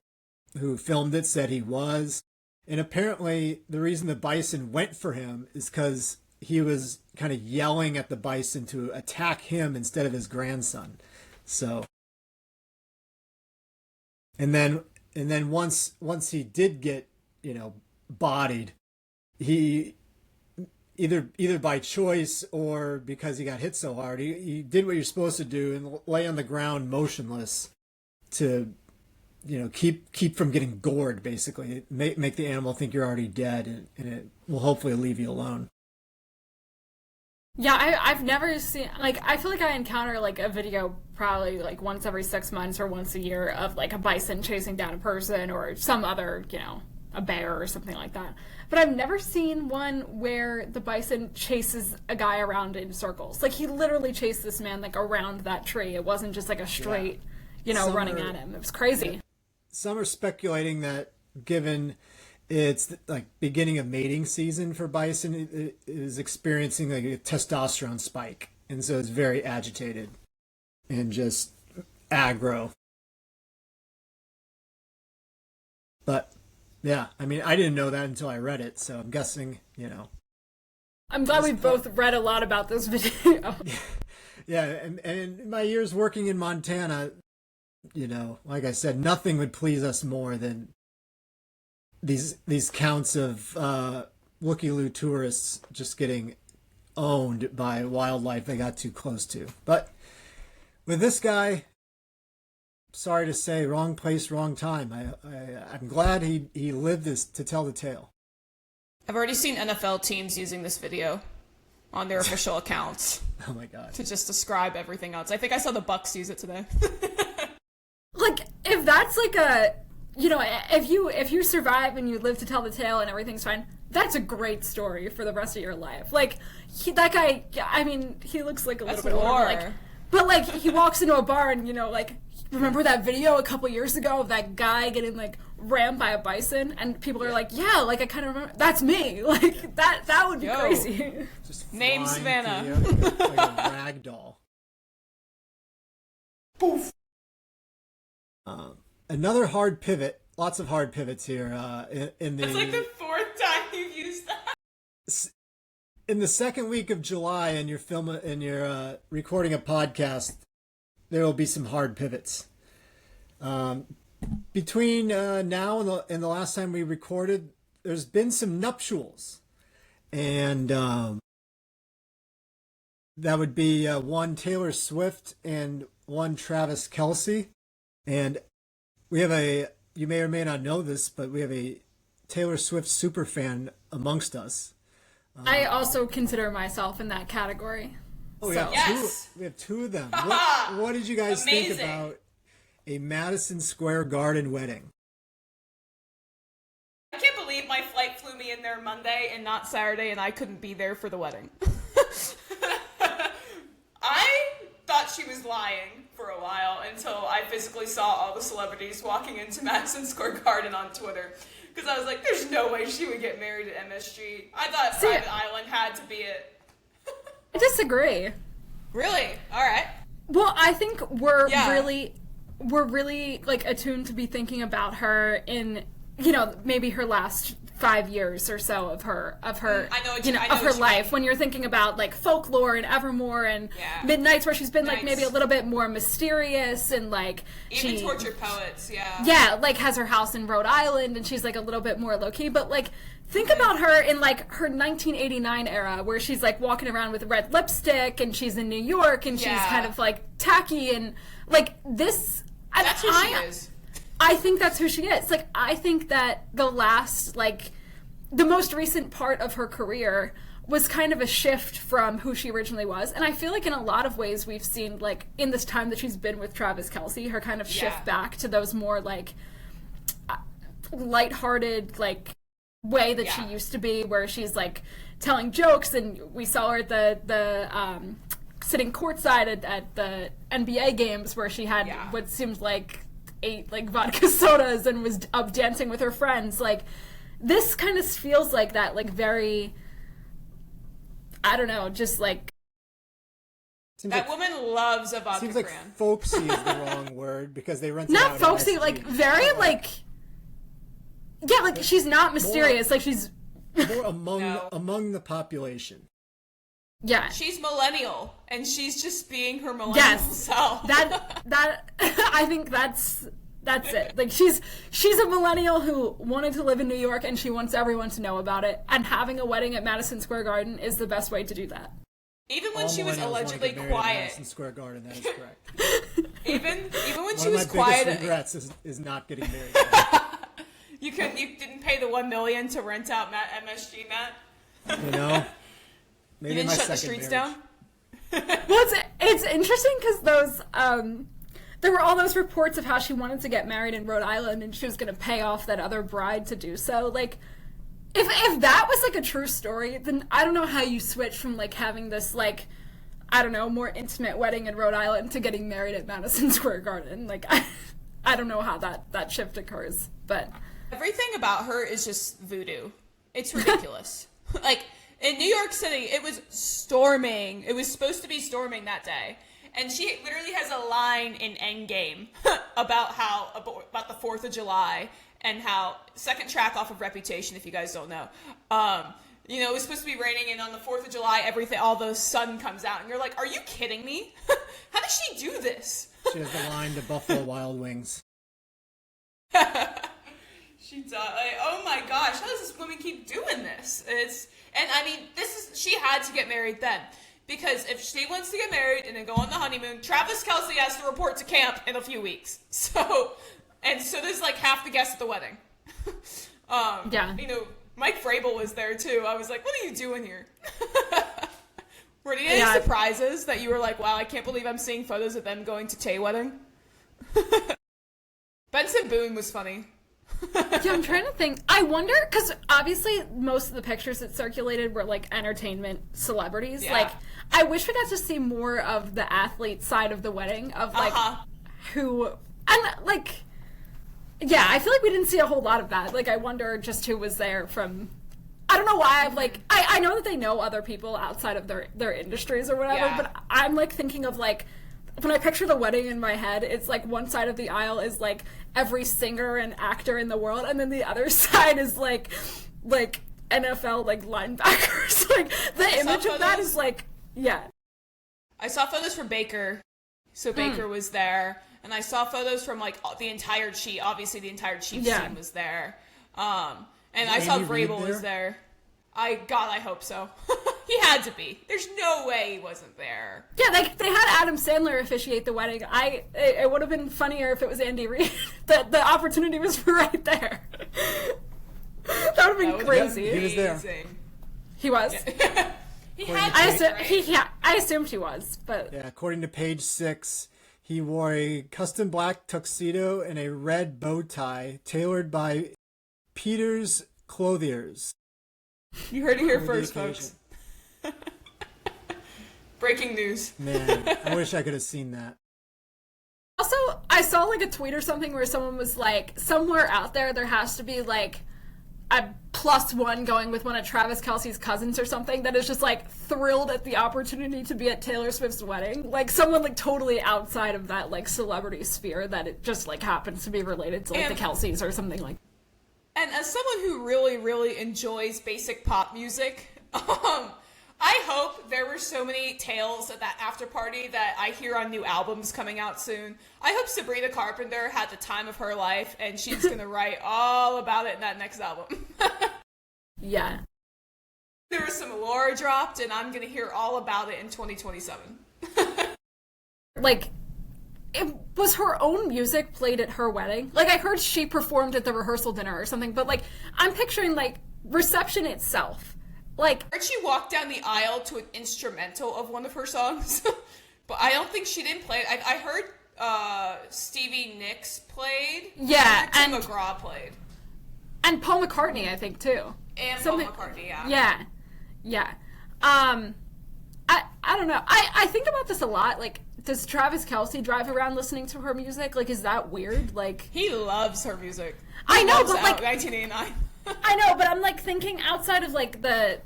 who filmed it said he was. And apparently the reason the bison went for him is because he was kind of yelling at the bison to attack him instead of his grandson. So, and then once he did get, bodied, he either by choice or because he got hit so hard, he did what you're supposed to do and lay on the ground motionless to, keep from getting gored, basically. Make the animal think you're already dead, and it will hopefully leave you alone. Yeah, I've never seen, like, I feel like I encounter, like, a video probably, like, once every 6 months or once a year of, like, a bison chasing down a person or some other, a bear or something like that. But I've never seen one where the bison chases a guy around in circles. Like, he literally chased this man, like, around that tree. It wasn't just, like, a straight, running at him. It was crazy. Some are speculating that given it's like beginning of mating season for bison, it is experiencing like a testosterone spike, and so it's very agitated and just aggro. But yeah, I mean, I didn't know that until I read it, so I'm guessing, I'm glad we both read a lot about this video. Yeah, and in my years working in Montana, like I said, nothing would please us more than these counts of looky-loo tourists just getting owned by wildlife they got too close to. But with this guy, sorry to say, wrong place, wrong time. I'm glad he lived this to tell the tale. I've already seen NFL teams using this video on their official accounts. Oh my god. To just describe everything else. I think I saw the Bucks use it today. Like, if that's like a, you know, if you survive and you live to tell the tale and everything's fine, that's a great story for the rest of your life. Like, that guy, I mean, he looks like a little bit older, like, but like, he walks into a bar and, you know, like, remember that video a couple years ago of that guy getting like rammed by a bison, and people are like, yeah, like, I kind of remember, that's me. Like, that would be crazy. Just name Savannah. Like a rag doll. Poof. Another hard pivot. Lots of hard pivots here. In the, it's like the fourth time you've used that. In the second week of July, and you're recording a podcast, there will be some hard pivots. Between now and the last time we recorded, there's been some nuptials, and that would be one Taylor Swift and one Travis Kelce. And we have you may or may not know this, but we have a Taylor Swift superfan amongst us. I also consider myself in that category. Oh, so. yeah. Yes. We have two of them. What did you guys think about a Madison Square Garden wedding? I can't believe my flight flew me in there Monday and not Saturday, and I couldn't be there for the wedding. I thought she was lying for a while until I physically saw all the celebrities walking into Madison Square Garden on Twitter. Because I was like, there's no way she would get married at MSG. I thought Private Island had to be it. I disagree. Really? All right. Well, I think we're really like attuned to be thinking about her in, you know, maybe her last 5 years or so of her life. When you're thinking about like Folklore and Evermore and Midnights, where she's been like maybe a little bit more mysterious and like even Tortured Poets, like has her house in Rhode Island and she's like a little bit more low key. But like think about her in like her 1989 era, where she's like walking around with red lipstick and she's in New York and she's kind of like tacky and like this. That's who she is. I think that's who she is. Like, I think that the most recent part of her career was kind of a shift from who she originally was. And I feel like in a lot of ways we've seen, like, in this time that she's been with Travis Kelce, her kind of shift back to those more, like, lighthearted, like, way that she used to be, where she's, like, telling jokes. And we saw her at the sitting courtside at the NBA games where she had what seemed like 8 like vodka sodas and was up dancing with her friends. Like, this kind of feels like that, like, very, I don't know, just like that woman loves a vodka seems like brand. Folksy is the wrong word, because they rent it not out folksy, at like SG. very like like she's not mysterious, like she's more among the population. Yeah. She's millennial, and she's just being her millennial self. That I think that's it. Like, she's a millennial who wanted to live in New York, and she wants everyone to know about it. And having a wedding at Madison Square Garden is the best way to do that. Even when she was allegedly quiet. Madison Square Garden, that is correct. even when she One was of my quiet. biggest regrets is not getting married. You didn't pay the $1 million to rent out MSG, Matt. You know. Maybe you didn't shut the streets down? Well, it's interesting because those there were all those reports of how she wanted to get married in Rhode Island and she was going to pay off that other bride to do so. Like, if that was like a true story, then I don't know how you switch from like having this like, I don't know, more intimate wedding in Rhode Island to getting married at Madison Square Garden. Like, I don't know how that shift occurs, but everything about her is just voodoo. It's ridiculous. Like, in New York City, it was storming. It was supposed to be storming that day. And she literally has a line in Endgame about the 4th of July and how, second track off of Reputation, if you guys don't know. It was supposed to be raining, and on the 4th of July, all the sun comes out. And you're like, are you kidding me? How does she do this? She has the line to Buffalo Wild Wings. She does. Like, oh my gosh, how does this woman keep doing this? She had to get married then. Because if she wants to get married and then go on the honeymoon, Travis Kelce has to report to camp in a few weeks. So there's like half the guests at the wedding. Yeah. Mike Vrabel was there too. I was like, what are you doing here? Were there any surprises that you were like, wow, I can't believe I'm seeing photos of them going to Tay wedding? Benson Boone was funny. Yeah, I'm trying to think. I wonder, because obviously most of the pictures that circulated were like entertainment celebrities. Yeah. Like, I wish we got to see more of the athlete side of the wedding, of like who, and like, yeah, I feel like we didn't see a whole lot of that. Like, I wonder just who was there from. I don't know why I'm like, I know that they know other people outside of their industries or whatever, but I'm like thinking of like, when I picture the wedding in my head, it's like one side of the aisle is like every singer and actor in the world, and then the other side is like NFL like linebackers. Like the image of that is like, yeah. I saw photos from Baker, so Baker was there, and I saw photos from like the entire Chiefs. Obviously, the entire Chiefs team was there. And I saw Vrabel was there. I hope so. He had to be. There's no way he wasn't there. Yeah, like they had Adam Sandler officiate the wedding. It would have been funnier if it was Andy Reid. The opportunity was right there. That would have been crazy. He was there. He was. He had. I assumed he was, but yeah. According to page 6, he wore a custom black tuxedo and a red bow tie tailored by Peter's Clothiers. You heard it here first, folks. Breaking news. Man, I wish I could have seen that. Also, I saw like a tweet or something where someone was like, somewhere out there has to be like a +1 going with one of Travis Kelce's cousins or something that is just like thrilled at the opportunity to be at Taylor Swift's wedding. Like someone like totally outside of that like celebrity sphere that it just like happens to be related to like the Kelce's or something like. And as someone who really, really enjoys basic pop music, I hope there were so many tales at that after party that I hear on new albums coming out soon. I hope Sabrina Carpenter had the time of her life, and she's going to write all about it in that next album. Yeah. There was some lore dropped, and I'm going to hear all about it in 2027. Like, it was her own music played at her wedding. Like, I heard she performed at the rehearsal dinner or something, but, like, I'm picturing, like, reception itself. Like, I heard she walked down the aisle to an instrumental of one of her songs, but I don't think she didn't play it. I heard Stevie Nicks played. Yeah, and Tim McGraw played. And Paul McCartney, I think, too. And Paul McCartney, yeah. Yeah. Yeah. I don't know. I think about this a lot. Like, does Travis Kelce drive around listening to her music? Like, is that weird? Like, he loves her music. I know, but like 1989. I know, but I'm like thinking outside of like the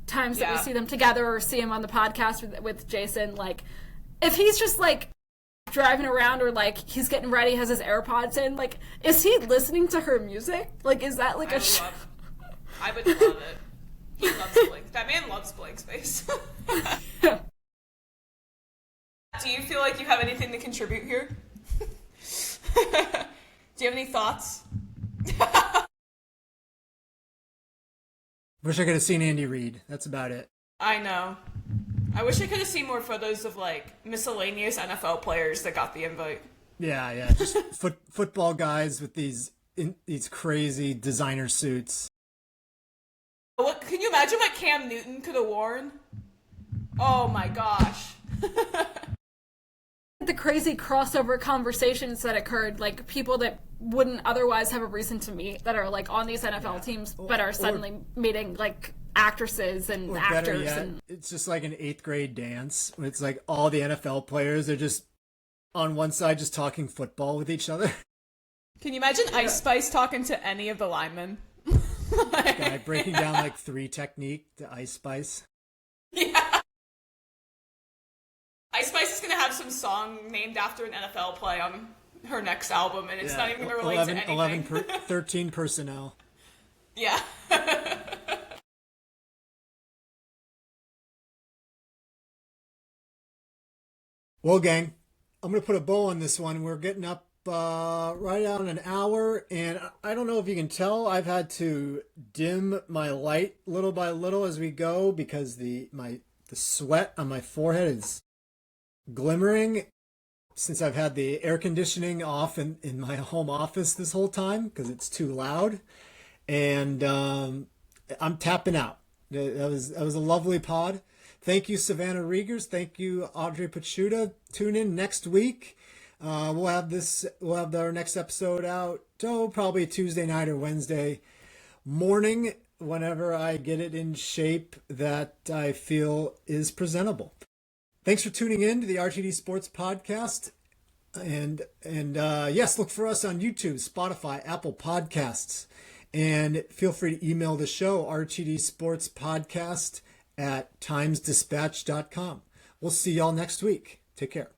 times that we see them together or see him on the podcast with Jason. Like, if he's just like driving around or like he's getting ready, has his AirPods in, like, is he listening to her music? Like, is that like I would love it. He loves blank. That man loves blank space. Do you feel like you have anything to contribute here? Do you have any thoughts? Wish I could have seen Andy Reid. That's about it. I know. I wish I could have seen more photos of like miscellaneous NFL players that got the invite. Yeah. Just football guys with these crazy designer suits. What can you imagine what Cam Newton could have worn? Oh my gosh. The crazy crossover conversations that occurred, like people that wouldn't otherwise have a reason to meet that are like on these NFL teams but are suddenly meeting like actresses and actors. Yet, and it's just like an 8th grade dance. It's like all the NFL players are just on one side just talking football with each other. Can you imagine Ice Spice talking to any of the linemen? Guy breaking down like 3 technique to Ice Spice. Yeah. Ice Spice is going to have some song named after an NFL play on her next album, and it's not even going to relate to anything. 13 personnel. Yeah. Well, gang, I'm going to put a bow on this one. We're getting up right on an hour, and I don't know if you can tell, I've had to dim my light little by little as we go because the sweat on my forehead is glimmering since I've had the air conditioning off in my home office this whole time because it's too loud, and I'm tapping out. That was a lovely pod. Thank you, Savannah Riegers. Thank you, Audrey Pachuta. Tune in next week. We'll have our next episode out probably Tuesday night or Wednesday morning whenever I get it in shape that I feel is presentable. Thanks for tuning in to the RTD Sports Podcast. And yes, look for us on YouTube, Spotify, Apple Podcasts. And feel free to email the show, rtdsportspodcast@timesdispatch.com. We'll see y'all next week. Take care.